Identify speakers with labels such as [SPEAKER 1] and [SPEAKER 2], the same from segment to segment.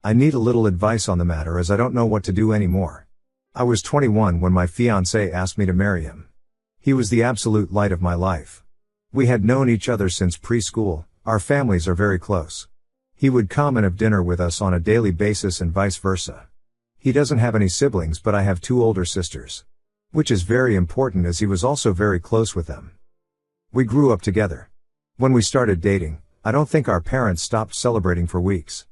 [SPEAKER 1] I need a little advice on the matter as I don't know what to do anymore. I was 21 when my fiancé asked me to marry him. He was the absolute light of my life. We had known each other since preschool, our families are very close. He would come and have dinner with us on a daily basis and vice versa. He doesn't have any siblings, but I have 2 older sisters. Which is very important as he was also very close with them. We grew up together. When we started dating, I don't think our parents stopped celebrating for weeks.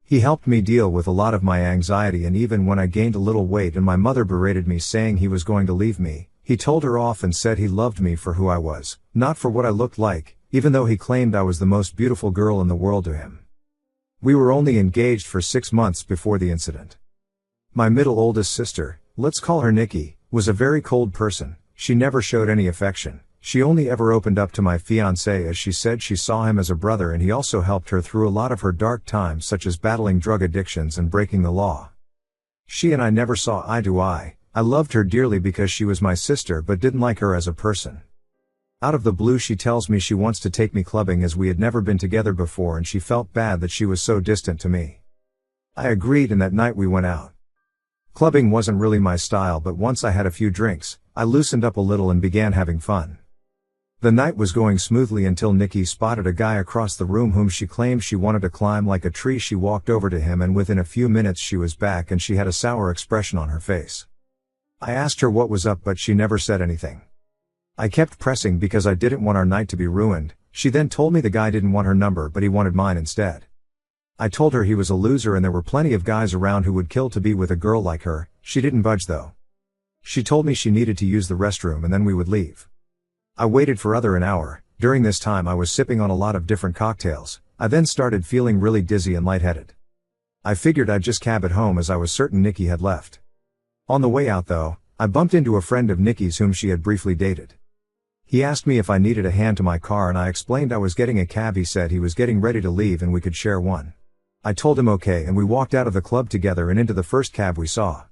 [SPEAKER 1] He helped me deal with a lot of my anxiety, and even when I gained a little weight and my mother berated me saying he was going to leave me, he told her off and said he loved me for who I was, not for what I looked like, even though he claimed I was the most beautiful girl in the world to him. We were only engaged for 6 months before the incident. My middle oldest sister, let's call her Nikki, was a very cold person. She never showed any affection. She only ever opened up to my fiancé as she said she saw him as a brother, and he also helped her through a lot of her dark times, such as battling drug addictions and breaking the law. She and I never saw eye to eye. I loved her dearly because she was my sister but didn't like her as a person. Out of the blue she tells me she wants to take me clubbing as we had never been together before, and she felt bad that she was so distant to me. I agreed, and that night we went out. Clubbing wasn't really my style, but once I had a few drinks, I loosened up a little and began having fun. The night was going smoothly until Nikki spotted a guy across the room whom she claimed she wanted to climb like a tree. She walked over to him and within a few minutes she was back and she had a sour expression on her face. I asked her what was up, but she never said anything. I kept pressing because I didn't want our night to be ruined. She then told me the guy didn't want her number but he wanted mine instead. I told her he was a loser and there were plenty of guys around who would kill to be with a girl like her. She didn't budge though. She told me she needed to use the restroom and then we would leave. I waited for an hour. During this time I was sipping on a lot of different cocktails. I then started feeling really dizzy and lightheaded. I figured I'd just cab it home as I was certain Nikki had left. On the way out though, I bumped into a friend of Nikki's whom she had briefly dated. He asked me if I needed a hand to my car and I explained I was getting a cab. He said he was getting ready to leave and we could share one. I told him okay and we walked out of the club together and into the first cab we saw.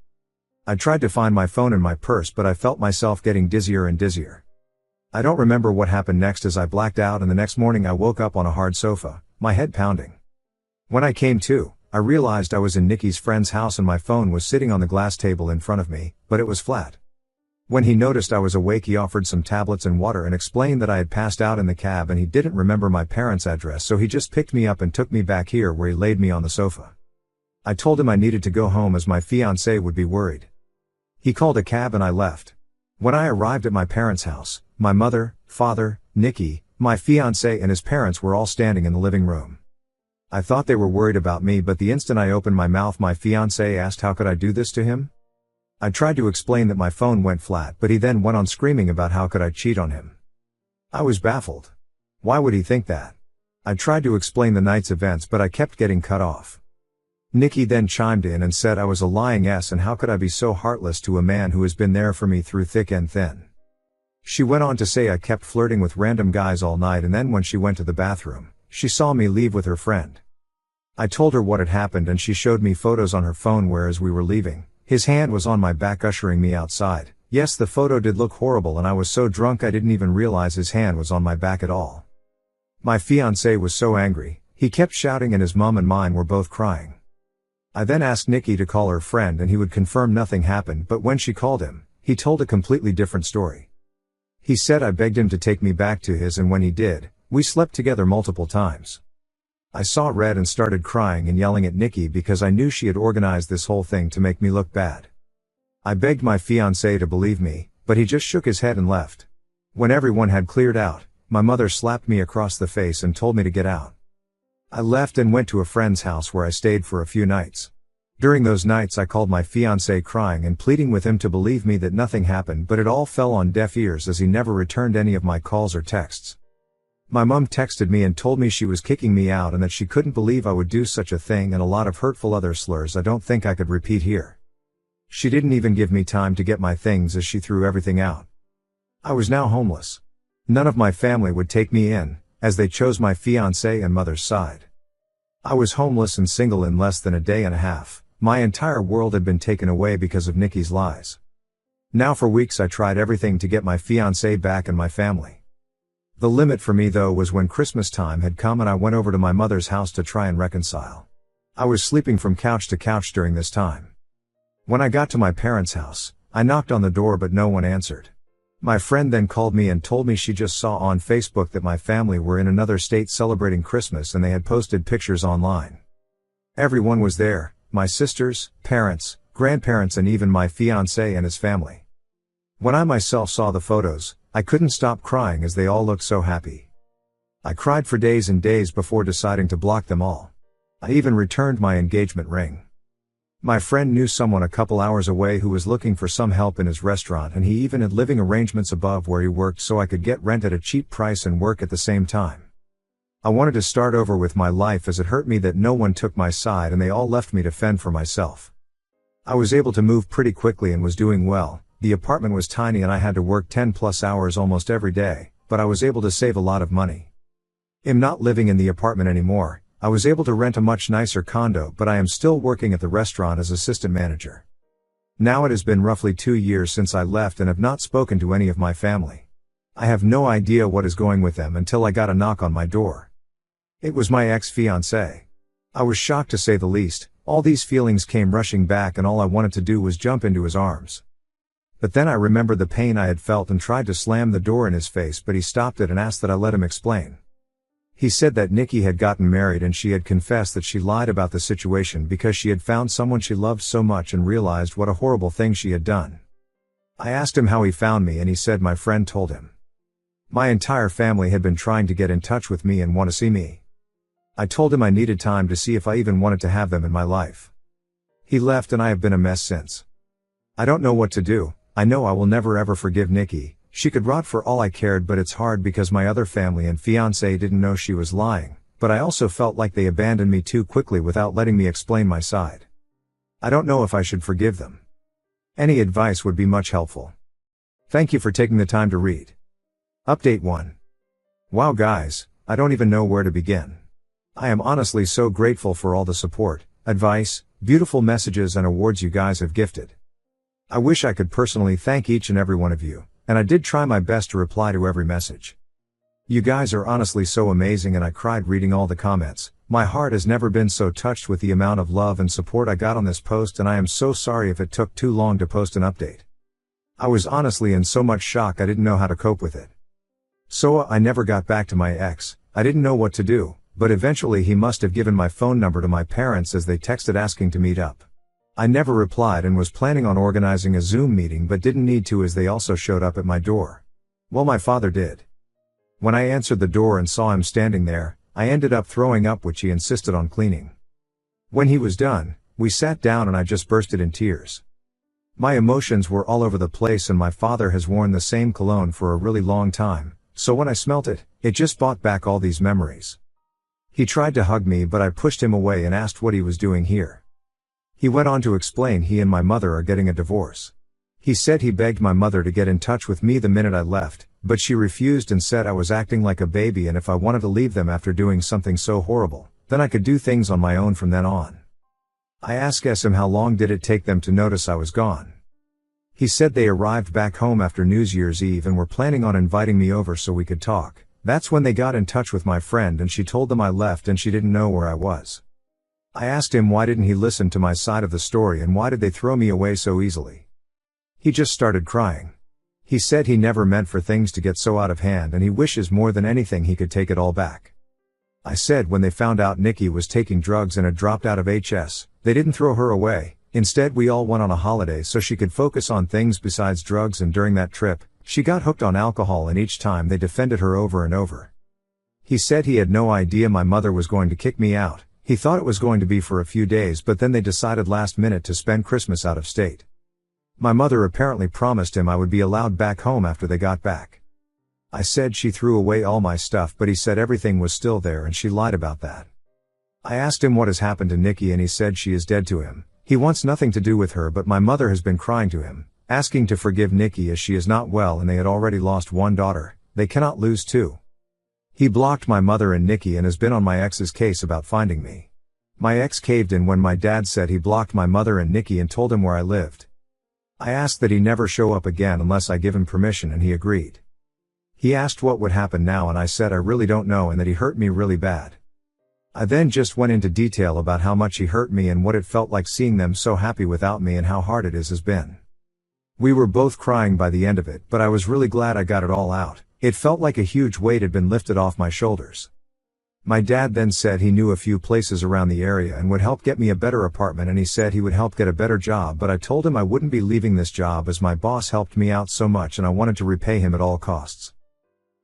[SPEAKER 1] I tried to find my phone in my purse but I felt myself getting dizzier and dizzier. I don't remember what happened next as I blacked out, and the next morning I woke up on a hard sofa, my head pounding. When I came to, I realized I was in Nikki's friend's house and my phone was sitting on the glass table in front of me, but it was flat. When he noticed I was awake he offered some tablets and water and explained that I had passed out in the cab and he didn't remember my parents' address, so he just picked me up and took me back here where he laid me on the sofa. I told him I needed to go home as my fiancé would be worried. He called a cab and I left. When I arrived at my parents' house, my mother, father, Nikki, my fiancé and his parents were all standing in the living room. I thought they were worried about me, but the instant I opened my mouth my fiancé asked how could I do this to him? I tried to explain that my phone went flat, but he then went on screaming about how could I cheat on him. I was baffled. Why would he think that? I tried to explain the night's events but I kept getting cut off. Nikki then chimed in and said I was a lying ass and how could I be so heartless to a man who has been there for me through thick and thin. She went on to say I kept flirting with random guys all night, and then when she went to the bathroom, she saw me leave with her friend. I told her what had happened and she showed me photos on her phone where as we were leaving, his hand was on my back ushering me outside. Yes, the photo did look horrible and I was so drunk I didn't even realize his hand was on my back at all. My fiancé was so angry, he kept shouting and his mom and mine were both crying. I then asked Nikki to call her friend and he would confirm nothing happened, but when she called him, he told a completely different story. He said I begged him to take me back to his, and when he did, we slept together multiple times. I saw red and started crying and yelling at Nikki because I knew she had organized this whole thing to make me look bad. I begged my fiancé to believe me, but he just shook his head and left. When everyone had cleared out, my mother slapped me across the face and told me to get out. I left and went to a friend's house where I stayed for a few nights. During those nights I called my fiancé crying and pleading with him to believe me that nothing happened, but it all fell on deaf ears as he never returned any of my calls or texts. My mom texted me and told me she was kicking me out and that she couldn't believe I would do such a thing, and a lot of hurtful other slurs I don't think I could repeat here. She didn't even give me time to get my things as she threw everything out. I was now homeless. None of my family would take me in, as they chose my fiancé and mother's side. I was homeless and single in less than a day and a half. My entire world had been taken away because of Nikki's lies. Now for weeks I tried everything to get my fiancé back and my family. The limit for me though was when Christmas time had come and I went over to my mother's house to try and reconcile. I was sleeping from couch to couch during this time. When I got to my parents' house, I knocked on the door but no one answered. My friend then called me and told me she just saw on Facebook that my family were in another state celebrating Christmas and they had posted pictures online. Everyone was there, my sisters, parents, grandparents and even my fiancé and his family. When I myself saw the photos, I couldn't stop crying as they all looked so happy. I cried for days and days before deciding to block them all. I even returned my engagement ring. My friend knew someone a couple hours away who was looking for some help in his restaurant and he even had living arrangements above where he worked so I could get rent at a cheap price and work at the same time. I wanted to start over with my life as it hurt me that no one took my side and they all left me to fend for myself. I was able to move pretty quickly and was doing well. The apartment was tiny and I had to work 10+ hours almost every day, but I was able to save a lot of money. I'm not living in the apartment anymore. I was able to rent a much nicer condo, but I am still working at the restaurant as assistant manager. Now it has been roughly 2 years since I left and have not spoken to any of my family. I have no idea what is going with them until I got a knock on my door. It was my ex-fiancé. I was shocked to say the least. All these feelings came rushing back and all I wanted to do was jump into his arms. But then I remembered the pain I had felt and tried to slam the door in his face, but he stopped it and asked that I let him explain. He said that Nikki had gotten married and she had confessed that she lied about the situation because she had found someone she loved so much and realized what a horrible thing she had done. I asked him how he found me and he said my friend told him. My entire family had been trying to get in touch with me and want to see me. I told him I needed time to see if I even wanted to have them in my life. He left and I have been a mess since. I don't know what to do. I know I will never ever forgive Nikki. She could rot for all I cared, but it's hard because my other family and fiancé didn't know she was lying, but I also felt like they abandoned me too quickly without letting me explain my side. I don't know if I should forgive them. Any advice would be much helpful. Thank you for taking the time to read. Update 1. Wow guys, I don't even know where to begin. I am honestly so grateful for all the support, advice, beautiful messages and awards you guys have gifted. I wish I could personally thank each and every one of you, and I did try my best to reply to every message. You guys are honestly so amazing and I cried reading all the comments. My heart has never been so touched with the amount of love and support I got on this post, and I am so sorry if it took too long to post an update. I was honestly in so much shock I didn't know how to cope with it. So I never got back to my ex. I didn't know what to do, but eventually he must have given my phone number to my parents as they texted asking to meet up. I never replied and was planning on organizing a Zoom meeting but didn't need to as they also showed up at my door. Well, my father did. When I answered the door and saw him standing there, I ended up throwing up, which he insisted on cleaning. When he was done, we sat down and I just bursted in tears. My emotions were all over the place and my father has worn the same cologne for a really long time, so when I smelt it, it just brought back all these memories. He tried to hug me but I pushed him away and asked what he was doing here. He went on to explain he and my mother are getting a divorce. He said he begged my mother to get in touch with me the minute I left, but she refused and said I was acting like a baby and if I wanted to leave them after doing something so horrible, then I could do things on my own from then on. I asked him how long did it take them to notice I was gone. He said they arrived back home after New Year's Eve and were planning on inviting me over so we could talk. That's when they got in touch with my friend and she told them I left and she didn't know where I was. I asked him why didn't he listen to my side of the story and why did they throw me away so easily. He just started crying. He said he never meant for things to get so out of hand and he wishes more than anything he could take it all back. I said when they found out Nikki was taking drugs and had dropped out of HS, they didn't throw her away, instead we all went on a holiday so she could focus on things besides drugs, and during that trip, she got hooked on alcohol and each time they defended her over and over. He said he had no idea my mother was going to kick me out. He thought it was going to be for a few days but then they decided last minute to spend Christmas out of state. My mother apparently promised him I would be allowed back home after they got back. I said she threw away all my stuff but he said everything was still there and she lied about that. I asked him what has happened to Nikki and he said she is dead to him. He wants nothing to do with her but my mother has been crying to him, asking to forgive Nikki as she is not well and they had already lost one daughter, they cannot lose two. He blocked my mother and Nikki and has been on my ex's case about finding me. My ex caved in when my dad said he blocked my mother and Nikki and told him where I lived. I asked that he never show up again unless I give him permission and he agreed. He asked what would happen now and I said I really don't know and that he hurt me really bad. I then just went into detail about how much he hurt me and what it felt like seeing them so happy without me and how hard it has been. We were both crying by the end of it, but I was really glad I got it all out. It felt like a huge weight had been lifted off my shoulders. My dad then said he knew a few places around the area and would help get me a better apartment, and he said he would help get a better job, but I told him I wouldn't be leaving this job as my boss helped me out so much and I wanted to repay him at all costs.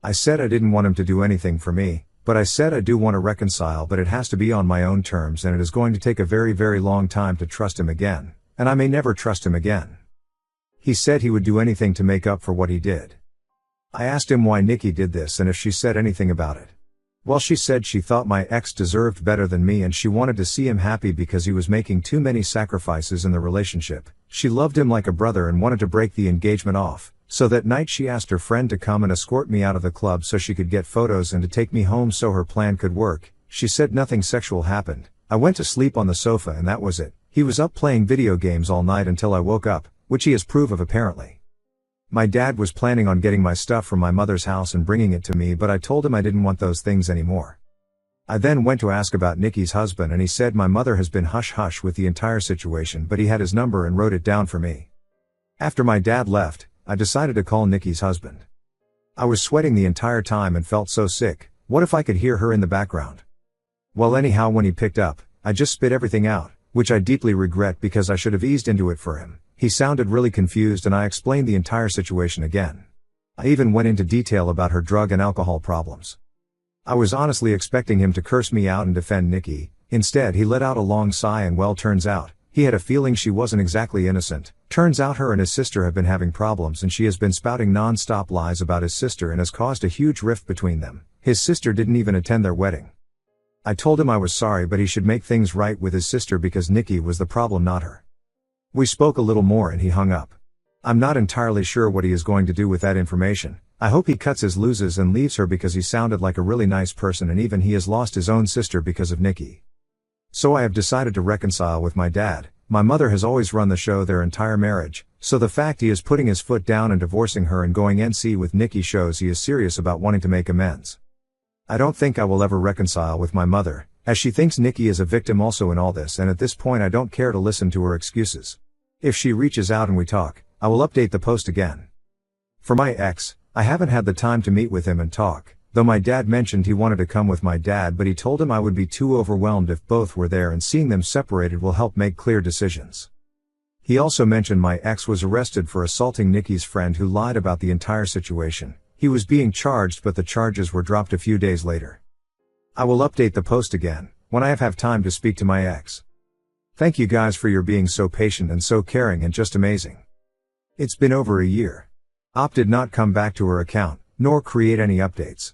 [SPEAKER 1] I said I didn't want him to do anything for me, but I said I do want to reconcile, but it has to be on my own terms and it is going to take a very, very long time to trust him again, and I may never trust him again. He said he would do anything to make up for what he did. I asked him why Nikki did this and if she said anything about it. Well, she said she thought my ex deserved better than me and she wanted to see him happy because he was making too many sacrifices in the relationship. She loved him like a brother and wanted to break the engagement off. So that night she asked her friend to come and escort me out of the club so she could get photos and to take me home so her plan could work. She said nothing sexual happened. I went to sleep on the sofa and that was it. He was up playing video games all night until I woke up, which he has proof of apparently. My dad was planning on getting my stuff from my mother's house and bringing it to me, but I told him I didn't want those things anymore. I then went to ask about Nikki's husband and he said my mother has been hush-hush with the entire situation, but he had his number and wrote it down for me. After my dad left, I decided to call Nikki's husband. I was sweating the entire time and felt so sick. What if I could hear her in the background? Well, anyhow, when he picked up, I just spit everything out, which I deeply regret because I should have eased into it for him. He sounded really confused and I explained the entire situation again. I even went into detail about her drug and alcohol problems. I was honestly expecting him to curse me out and defend Nikki. Instead, he let out a long sigh and, well, turns out, he had a feeling she wasn't exactly innocent. Turns out her and his sister have been having problems and she has been spouting non-stop lies about his sister and has caused a huge rift between them. His sister didn't even attend their wedding. I told him I was sorry, but he should make things right with his sister because Nikki was the problem, not her. We spoke a little more and he hung up. I'm not entirely sure what he is going to do with that information. I hope he cuts his loses and leaves her because he sounded like a really nice person and even he has lost his own sister because of Nikki. So I have decided to reconcile with my dad. My mother has always run the show their entire marriage, so the fact he is putting his foot down and divorcing her and going NC with Nikki shows he is serious about wanting to make amends. I don't think I will ever reconcile with my mother, as she thinks Nikki is a victim also in all this, and at this point I don't care to listen to her excuses. If she reaches out and we talk, I will update the post again. For my ex, I haven't had the time to meet with him and talk, though my dad mentioned he wanted to come with my dad, but he told him I would be too overwhelmed if both were there and seeing them separated will help make clear decisions. He also mentioned my ex was arrested for assaulting Nikki's friend who lied about the entire situation. He was being charged, but the charges were dropped a few days later. I will update the post again when I have time to speak to my ex. Thank you guys for your being so patient and so caring and just amazing. It's been over a year. Op did not come back to her account, nor create any updates.